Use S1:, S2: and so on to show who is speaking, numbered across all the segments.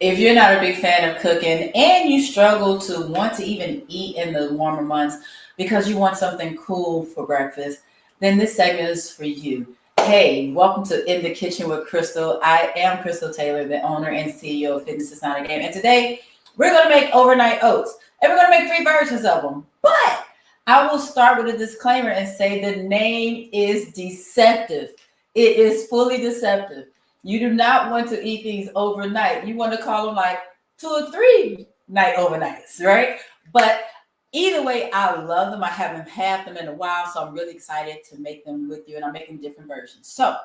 S1: If you're not a big fan of cooking and you struggle to want to even eat in the warmer months because you want something cool for breakfast, then this segment is for you. Hey, welcome to In the Kitchen with Crystal. I am Crystal Taylor, the owner and CEO of Fitness is Not a Game. And today we're going to make overnight oats. And we're going to make three versions of them. But I will start with a disclaimer and say the name is deceptive. It is fully deceptive. You do not want to eat these overnight. You want to call them like 2 or 3 night overnights, right? But either way, I love them. I haven't had them in a while, so I'm really excited to make them with you, and I'm making different versions. So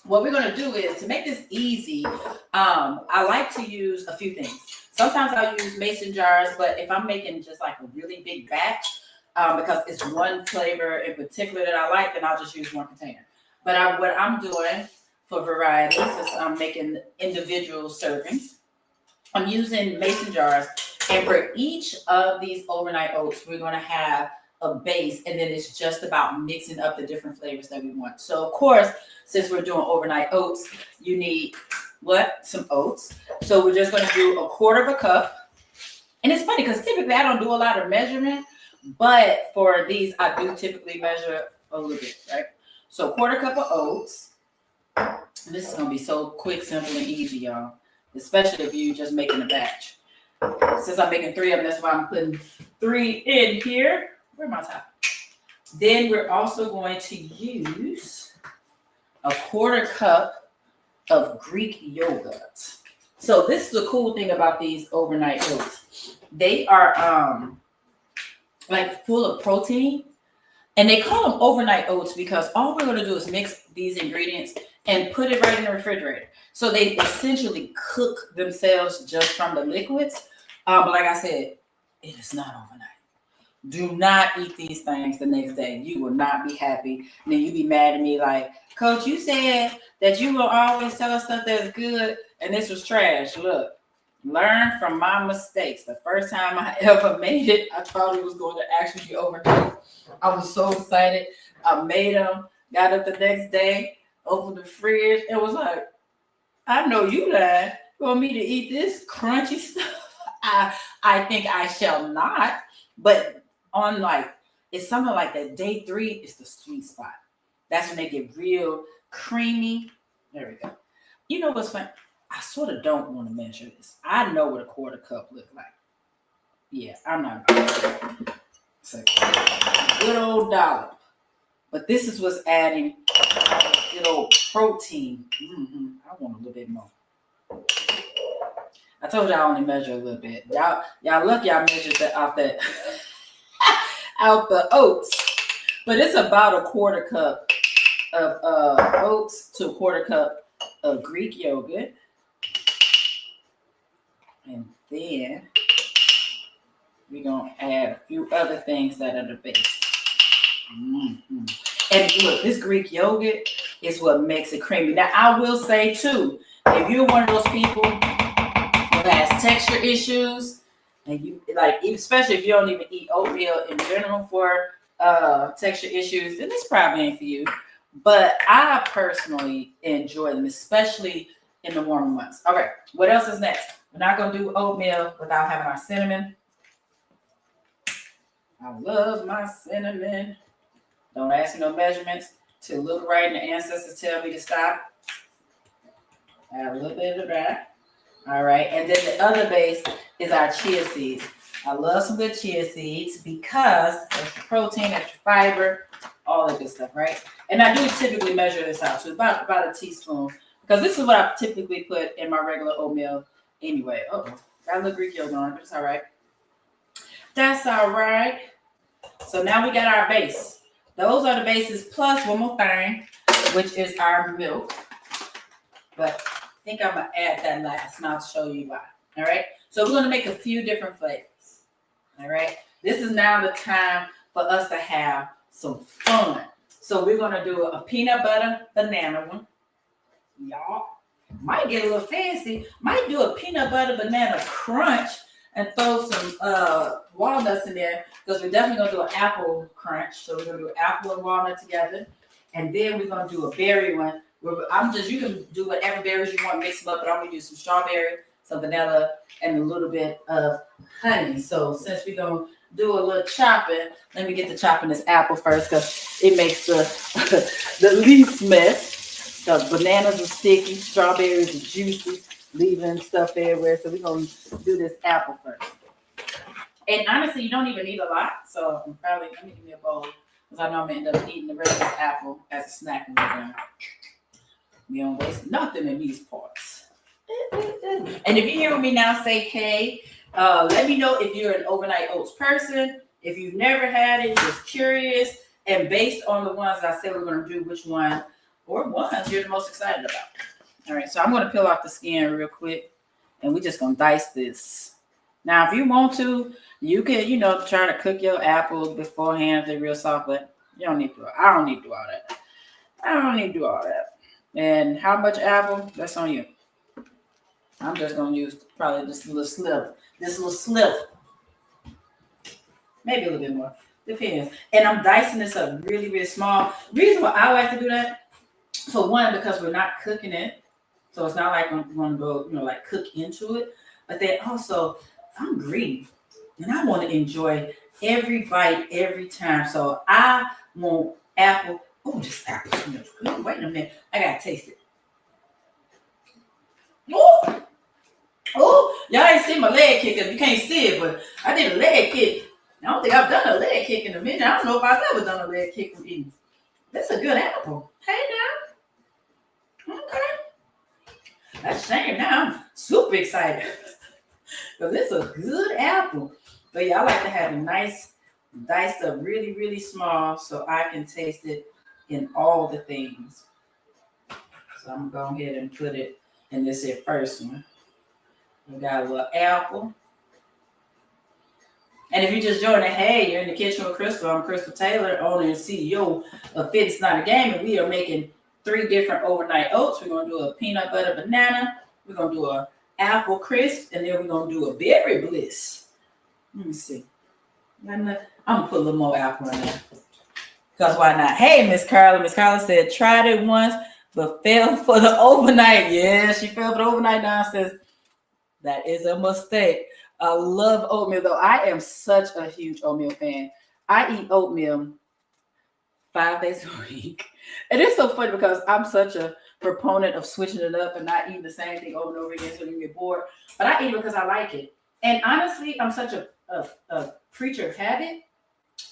S1: what we're going to do is to make this easy. I like to use a few things. Sometimes I'll use mason jars, but if I'm making just like a really big batch, because it's one flavor in particular that I like, then I'll just use one container. But what I'm doing for variety, since I'm making individual servings, I'm using mason jars. And for each of these overnight oats, we're going to have a base, and then it's just about mixing up the different flavors that we want. So, of course, since we're doing overnight oats, you need what? Some oats. So we're just going to do 1/4 cup. And it's funny because typically I don't do a lot of measurement, but for these, I do typically measure a little bit, right? So 1/4 cup of oats. This is going to be so quick, simple, and easy, y'all, especially if you're just making a batch. Since I'm making 3 of them, that's why I'm putting 3 in here. Where's my top? Then we're also going to use 1/4 cup of Greek yogurt. So this is the cool thing about these overnight oats. They are like full of protein. And they call them overnight oats because all we're going to do is mix these ingredients and put it right in the refrigerator. So they essentially cook themselves just from the liquids. But like I said, it is not overnight. Do not eat these things the next day. You will not be happy. And then you be mad at me like, Coach, you said that you will always tell us stuff that's good and this was trash. Look, learn from my mistakes. The first time I ever made it, I thought it was going to actually be overnight. I was so excited. I made them, got up the next day, opened the fridge, and was like, I know you lied. You want me to eat this crunchy stuff? I think I shall not. But on like, it's something like that. Day 3 is the sweet spot. That's when they get real creamy. There we go. You know what's fun? I sort of don't want to measure this. I know what 1/4 cup look like. Yeah, I'm not about to. It's a good old dollop. But this is what's adding good old protein. I want a little bit more. I told y'all I only measure a little bit. Y'all lucky I measured that out that out the oats. But it's about 1/4 cup of oats to 1/4 cup of Greek yogurt. And then we're going to add a few other things that are the base. And look, this Greek yogurt is what makes it creamy. Now, I will say, too, if you're one of those people who has texture issues, and you like, especially if you don't even eat oatmeal in general for texture issues, then this probably ain't for you. But I personally enjoy them, especially in the warmer months. Okay, what else is next? We're not going to do oatmeal without having our cinnamon. I love my cinnamon. Don't ask me no measurements. To look right and the ancestors tell me to stop. Add a little bit of that. All right. And then the other base is our chia seeds. I love some good chia seeds because extra protein, extra fiber, all that good stuff, right? And I do typically measure this out. So about a teaspoon. Because this is what I typically put in my regular oatmeal anyway. Got a little Greek yogurt on it, but it's all right. That's all right. So now we got our base. Those are the bases plus one more thing, which is our milk. But I think I'm going to add that last, and I'll show you why. All right? So we're going to make a few different flavors. All right? This is now the time for us to have some fun. So we're going to do a peanut butter banana one. Y'all might get a little fancy. Might do a peanut butter banana crunch and throw some walnuts in there because we're definitely going to do an apple crunch. So we're going to do apple and walnut together. And then we're going to do a berry one. You can do whatever berries you want, mix them up, but I'm going to do some strawberry, some vanilla, and a little bit of honey. So since we're going to do a little chopping, let me get to chopping this apple first because it makes the, the least mess. Because bananas are sticky, strawberries are juicy, leaving stuff everywhere. So we're going to do this apple first. And honestly, you don't even need a lot. So I'm probably, let me give me a bowl. Because I know I'm going to end up eating the rest of this apple as a snack when we're done. We don't waste nothing in these parts. And if you hear me now say, hey, let me know if you're an overnight oats person. If you've never had it, just curious. And based on the ones I said we're going to do, which one or ones you're the most excited about. All right, so I'm going to peel off the skin real quick. And we're just going to dice this. Now, if you want to, you can, try to cook your apples beforehand if they're real soft. But you don't need to. I don't need to do all that. I don't need to do all that. And how much apple? That's on you. I'm just going to use probably this little slip. Maybe a little bit more. Depends. And I'm dicing this up really, really small. The reason why I like to do that, for one, because we're not cooking it. So it's not like I'm going to go, like cook into it. But then also, I'm greedy. And I want to enjoy every bite every time. So I want apple. Oh, this apple smells good. Wait a minute. I got to taste it. Oh, y'all ain't seen my leg kick. You can't see it, but I did a leg kick. I don't think I've done a leg kick in a minute. I don't know if I've ever done a leg kick from eating. That's a good apple. Hey, now. Okay. That's a shame. Now I'm super excited. Because it's a good apple. But yeah, I like to have it nice, diced up really, really small so I can taste it in all the things. So I'm going to go ahead and put it in this here first one. We got a little apple. And if you just joined it, hey, you're in the kitchen with Crystal. I'm Crystal Taylor, owner and CEO of Fit It's Not a Game. And we are making 3 different overnight oats. We're going to do a peanut butter banana. We're going to do a apple crisp. And then we're going to do a berry bliss. Let me see. I'm going to put a little more apple in there. Because why not? Hey, Miss Carla. Miss Carla said, tried it once, but fell for the overnight. Yeah, she fell for the overnight nonsense. That is a mistake. I love oatmeal, though. I am such a huge oatmeal fan. I eat oatmeal 5 days a week. And it's so funny because I'm such a proponent of switching it up and not eating the same thing over and over again so you get bored. But I eat it because I like it. And honestly, I'm such a creature of habit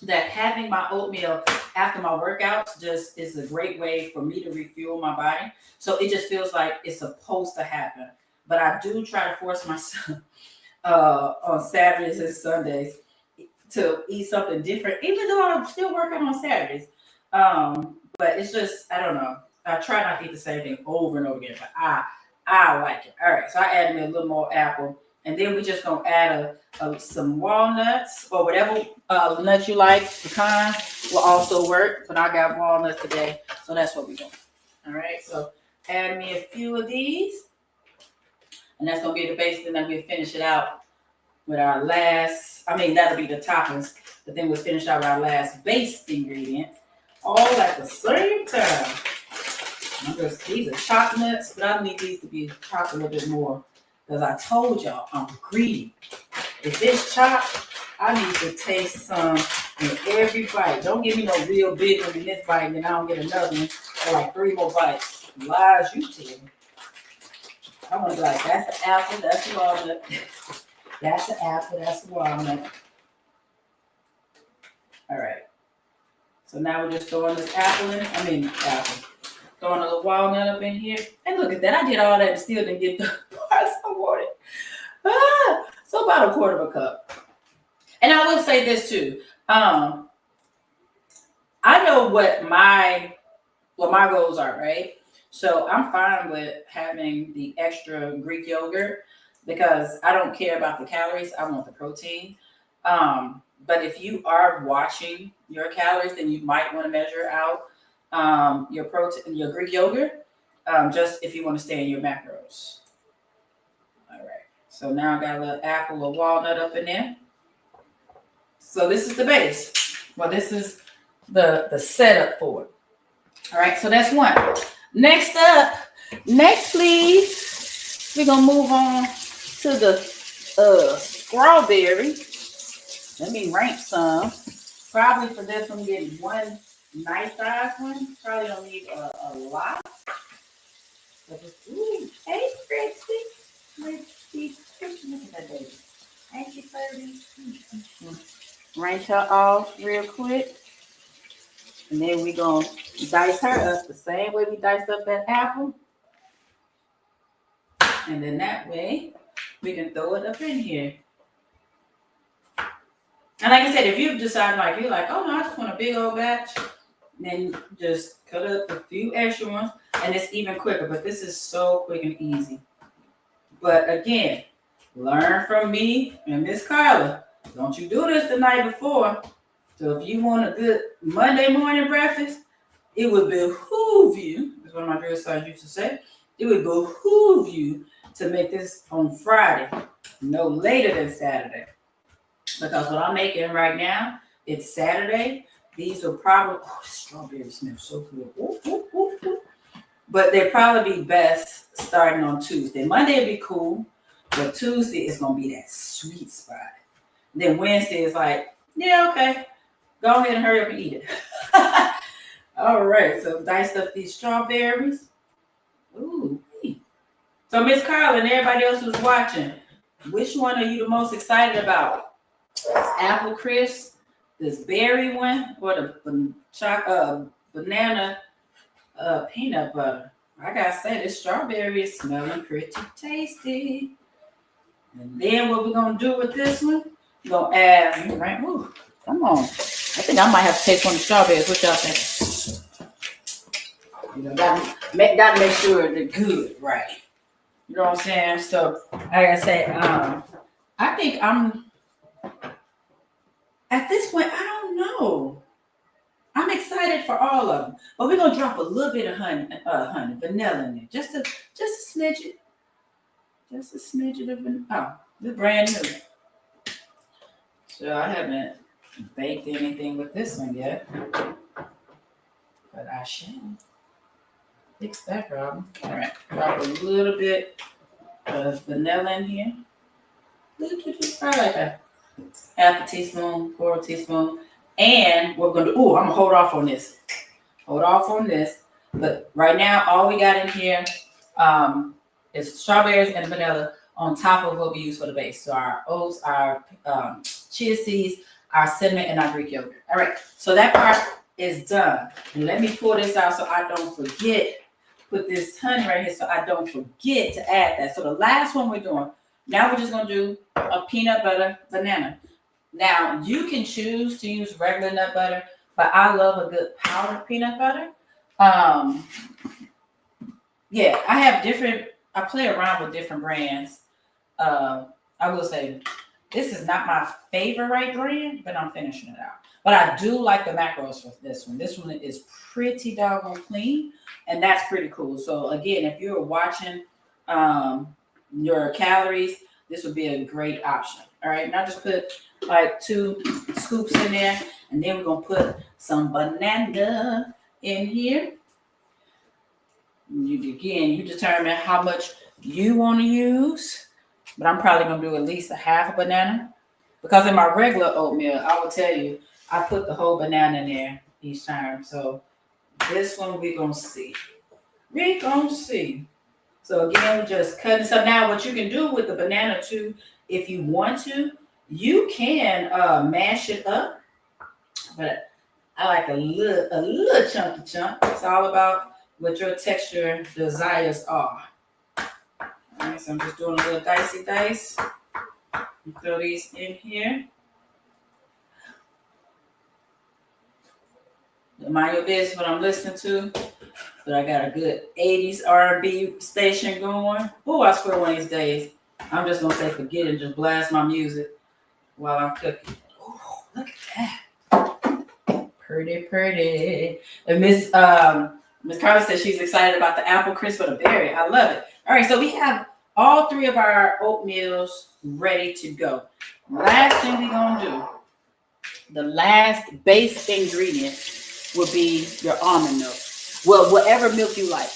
S1: that having my oatmeal after my workouts just is a great way for me to refuel my body. So it just feels like it's supposed to happen. But I do try to force myself on Saturdays and Sundays to eat something different, even though I'm still working on Saturdays. But it's just, I don't know. I try not to eat the same thing over and over again, but I like it. All right, so I added me a little more apple. And then we're just going to add some walnuts or whatever nuts you like. Pecan will also work, but I got walnuts today, so that's what we're doing. All right, so add me a few of these. And that's going to be the base. And then we'll finish it out with our last, that'll be the toppings. But then we'll finish out with our last base ingredient all at the same time. These are chopped nuts, but I need these to be chopped a little bit more. Because I told y'all, I'm greedy. If it's chopped, I need to taste some in every bite. Don't give me no real big one in this bite, and then I don't get another one for like 3 more bites. Lies you tell me. I want to be like, that's the apple, that's the walnut. That's the apple, that's the walnut. All right. So now we're just throwing this apple in. Throwing a little walnut up in here. And look at that. I did all that and still didn't get the parts I wanted. So about 1/4 cup. And I will say this too. I know what my goals are, right? So I'm fine with having the extra Greek yogurt because I don't care about the calories. I want the protein. But if you are watching your calories, then you might want to measure out your protein, your Greek yogurt, just if you want to stay in your macros. All right. So now I got a little apple or walnut up in there. So this is the base. Well, this is the setup for it. All right. So that's one. Next please, we're going to move on to the strawberry. Let me rank some. Probably for this one, get one nice size one. Probably don't need a lot. But just, ooh, hey, Christy. Christy, look at that baby. Ain't she 30? Rank her off real quick. And then we going to dice her up the same way we diced up that apple. And then that way, we can throw it up in here. And like I said, if you decide like, you're like, oh no, I just want a big old batch, then just cut up a few extra ones. And it's even quicker, but this is so quick and easy. But again, learn from me and Miss Carla. Don't you do this the night before. So if you want a good Monday morning breakfast, it would behoove you, as one of my grandson used to say, it would behoove you to make this on Friday, no later than Saturday. Because what I'm making right now, it's Saturday. These will probably, strawberry smells so good. Ooh, ooh, ooh, ooh. But they'll probably be best starting on Tuesday. Monday will be cool, but Tuesday is going to be that sweet spot. Then Wednesday is like, yeah, okay. Go ahead and hurry up and eat it. All right, so diced up these strawberries. Ooh. So Miss Carla and everybody else who's watching, which one are you the most excited about? Apple crisp, this berry one, or the banana peanut butter? I gotta say, this strawberry is smelling pretty tasty. And then what we're gonna do with this one? We're gonna add, right? Ooh, come on. I think I might have to taste one of the strawberries. What y'all think? You know, gotta make sure they're good, right? You know what I'm saying? So, like I say, I think I'm at this point. I don't know. I'm excited for all of them, but we're gonna drop a little bit of honey, vanilla in there, just a smidget, of vanilla. Oh, this brand new. So I haven't baked anything with this one yet, but I shall fix that problem. All right, drop a little bit of vanilla in here. Probably like a half a teaspoon, quarter teaspoon. And we're going to, I'm going to hold off on this. But right now, all we got in here is strawberries and vanilla on top of what we use for the base. So our oats, our chia seeds, our cinnamon, and our Greek yogurt. All right, so that part is done. And let me pour this out so I don't forget. Put this honey right here so I don't forget to add that. So the last one we're doing, now we're just going to do a peanut butter banana. Now, you can choose to use regular nut butter, but I love a good powdered peanut butter. Yeah, I play around with different brands. I will say, this is not my favorite brand, but I'm finishing it out. But I do like the macros for this one. This one is pretty doggone clean, and that's pretty cool. So again, if you're watching your calories, this would be a great option. All right, now just put like 2 scoops in there, and then we're gonna put some banana in here. You determine how much you want to use, but I'm probably gonna do at least a half a banana, because in my regular oatmeal, I will tell you, I put the whole banana in there each time. So this one we're gonna see. So again, just cut this up. Now, what you can do with the banana too, if you want to, you can mash it up. But I like a little chunky chunk. It's all about what your texture desires are. All right, so I'm just doing a little dicey dice. Throw these in here. Mind your business what I'm listening to. But I got a good 80s R&B station going. Oh, I swear one of these days, I'm just going to say forget it and just blast my music while I'm cooking. Oh, look at that. Pretty. And Miss Carla says she's excited about the apple crisp or the berry. I love it. All right, so we have all 3 of our oatmeals ready to go. Last thing we're going to do, the last base ingredient will be your almond milk. Well, whatever milk you like.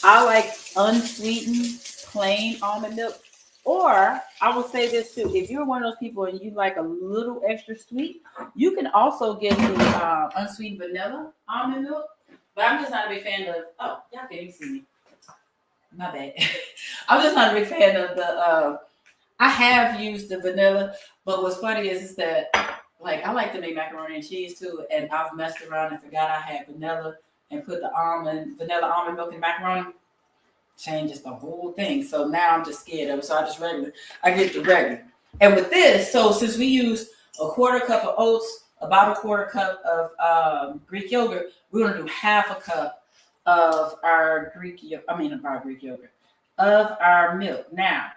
S1: I like unsweetened, plain almond milk. Or I would say this too: if you're one of those people and you like a little extra sweet, you can also get the unsweetened vanilla almond milk. But I'm just not a big fan of. Oh, y'all can't even see me. My bad. I'm just not a big fan of the. I have used the vanilla, but what's funny is that like I like to make macaroni and cheese too, and I've messed around and forgot I had vanilla and put the vanilla almond milk in macaroni. Changes the whole thing. So now I'm just scared of it. So I get the regular. And with this, so since we use a quarter cup of oats, about a quarter cup of Greek yogurt, we're gonna do half a cup of our Greek yogurt, of our milk. Now,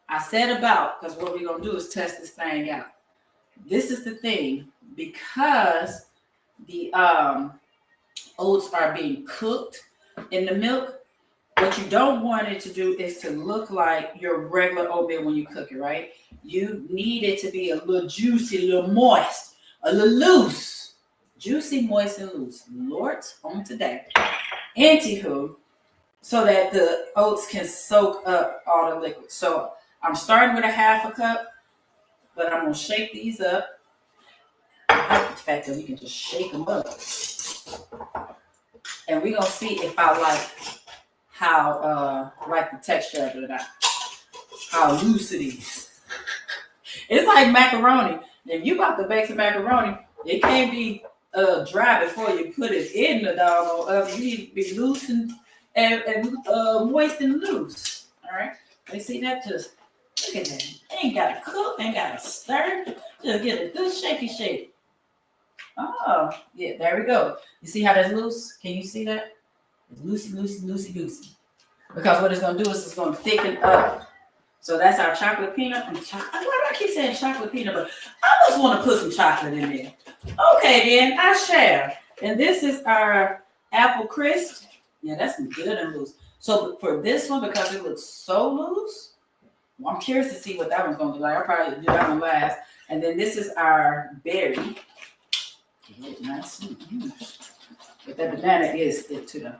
S1: I said about, because what we're gonna do is test this thing out. This is the thing, because the oats are being cooked in the milk. What you don't want it to do is to look like your regular oatmeal when you cook it, right? You need it to be a little juicy, a little moist, a little loose. Juicy, moist, and loose. Lord's on today. Anywho, so that the oats can soak up all the liquid. So I'm starting with a half a cup, but I'm going to shake these up. I like the fact that we can just shake them up. And we're going to see if I like the texture of it, how loose it is. It's like macaroni. If you about to bake some macaroni, it can't be dry before you put it in the doggone oven. You need to be loose and moist and loose. All right. You see that? Just look at that. Ain't got to cook, ain't got to stir. Just get a good shaky shake. Oh, yeah, there we go. You see how that's loose? Can you see that? It's loosey. Because what it's going to do is it's going to thicken up. So that's our chocolate peanut. Why do I keep saying chocolate peanut butter? I just want to put some chocolate in there. Okay, then I shall. And this is our apple crisp. Yeah, that's good and loose. So for this one, because it looks so loose, well, I'm curious to see what that one's going to be like. I'll probably do that one last. And then this is our berry. Nice. But that banana is it too, though.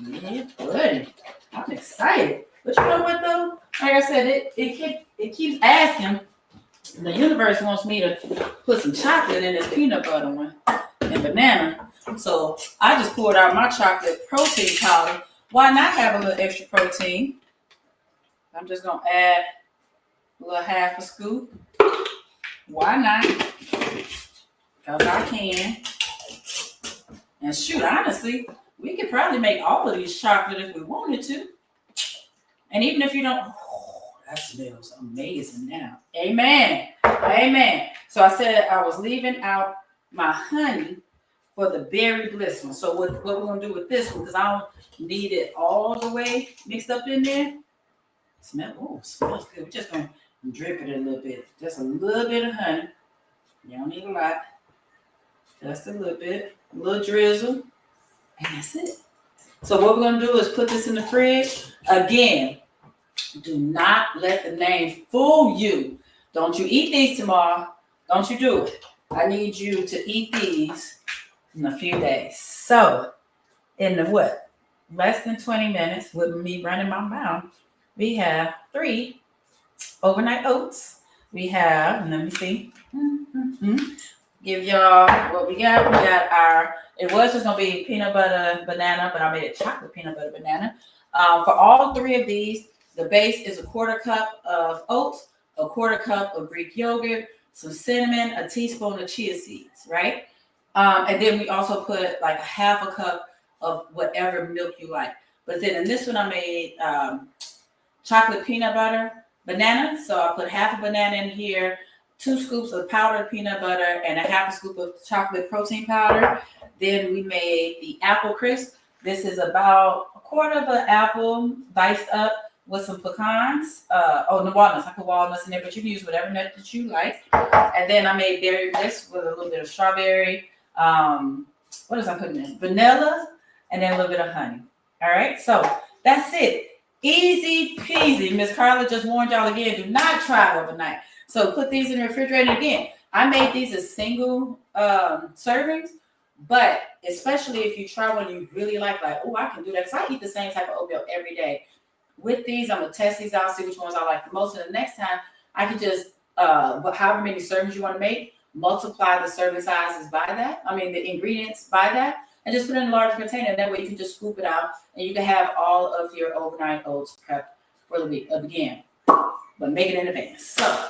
S1: Yeah, buddy. I'm excited. But you know what, though? Like I said, it keeps asking. The universe wants me to put some chocolate in this peanut butter one and banana. So I just poured out my chocolate protein powder. Why not have a little extra protein? I'm just going to add a little half a scoop. Why not? Because I can. And shoot, honestly, we could probably make all of these chocolate if we wanted to. And even if you don't, that smells amazing now. Amen. Amen. So I said I was leaving out my honey for the berry bliss one. So what we're going to do with this one, because I don't need it all the way mixed up in there. Smells good. We're just going to drip it a little bit. Just a little bit of honey. You don't need a lot. Just a little bit. A little drizzle. And that's it. So what we're going to do is put this in the fridge. Again, do not let the name fool you. Don't you eat these tomorrow. Don't you do it. I need you to eat these in a few days. So, in the what? Less than 20 minutes with me running my mouth, we have 3 overnight oats. We have, let me see. Give y'all what we got. We got our, it was just going to be peanut butter banana, but I made it chocolate peanut butter banana. For all 3 of these, the base is a quarter cup of oats, a quarter cup of Greek yogurt, some cinnamon, a teaspoon of chia seeds, right? And then we also put like a half a cup of whatever milk you like. But then in this one, I made chocolate peanut butter banana. So I put half a banana in here, 2 scoops of powdered peanut butter, and a half a scoop of chocolate protein powder. Then we made the apple crisp. This is about a quarter of an apple diced up with some pecans. The walnuts. I put walnuts in there, but you can use whatever nut that you like. And then I made berry bliss with a little bit of strawberry. What is I putting in? Vanilla, and then a little bit of honey. All right, so that's it. Easy peasy. Miss Carla just warned y'all again, do not try overnight. So put these in the refrigerator. Again, I made these as single servings, but especially if you try one you really like, oh, I can do that. Because I eat the same type of oatmeal every day. with these. I'm going to test these out, see which ones I like the most. And the next time, I can just, however many servings you want to make, multiply the serving sizes by that. I mean, the ingredients by that, and just put it in a large container. That way you can just scoop it out, and you can have all of your overnight oats prepped for the week. Again, but make it in advance. So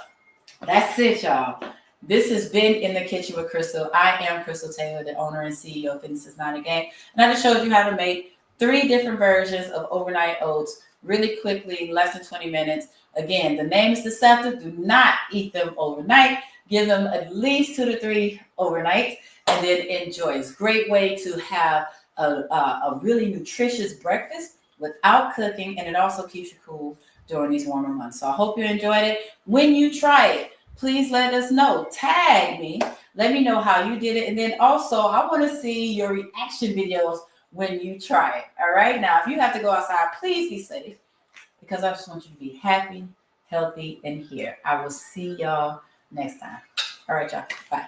S1: that's it, y'all. This has been In the Kitchen with Crystal. I am Crystal Taylor, the owner and CEO of Fitness Is Not a Game. And I just showed you how to make 3 different versions of overnight oats really quickly, less than 20 minutes. Again, the name is deceptive. Do not eat them overnight. Give them at least 2 to 3 overnight and then enjoy. It's a great way to have a really nutritious breakfast without cooking, and it also keeps you cool during these warmer months. So I hope you enjoyed it. When you try it, please let us know. Tag me. Let me know how you did it. And then also, I want to see your reaction videos when you try it. All right? Now, if you have to go outside, please be safe, because I just want you to be happy, healthy, and here. I will see y'all next time. All right, y'all. Bye.